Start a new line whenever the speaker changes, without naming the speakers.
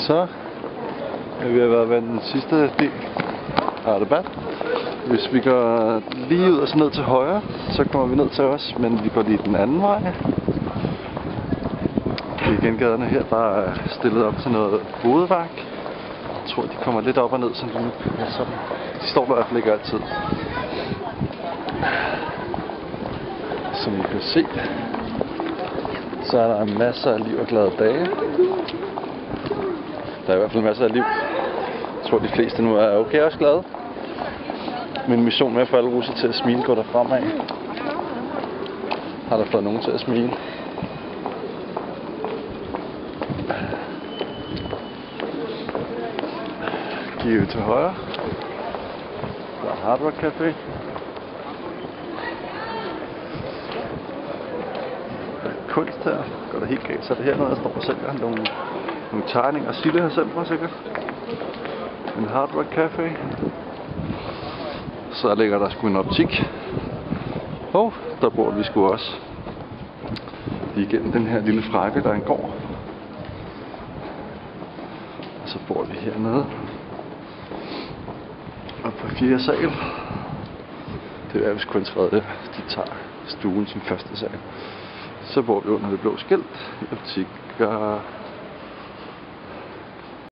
Så er vi ved at være den sidste del af debat. Hvis vi går lige ud og så ned til højre, så kommer vi ned til os, men vi går lige den anden vej. I gengaderne her, der er stillet op til noget hovedværk. Jeg tror, de kommer lidt op og ned, sådan de står der i hvert fald ikke altid. Som I kan se, så er der en masse af liv og glade dage. Der er i hvert fald masser af liv. Jeg tror, de fleste nu er okay også glade. Min mission med at få alle russer til at smile går der fremad. Har der fået nogen til at smile? Giv til højre. Der er Hard Rock Café. Der er kunst her. Går der helt galt, så er det hernede, der står og sælger nogle tegninger. Sille har sendt mig sikkert. En Hard Rock Café. Så ligger der sgu en optik. Og der bor vi sgu også lige igennem den her lille frakke, der er en gård. Og så bor vi hernede. Og på 4. sal. Det er vist kun 3. De tager stuen som første sal. Så bor vi under det blå skilt i optik.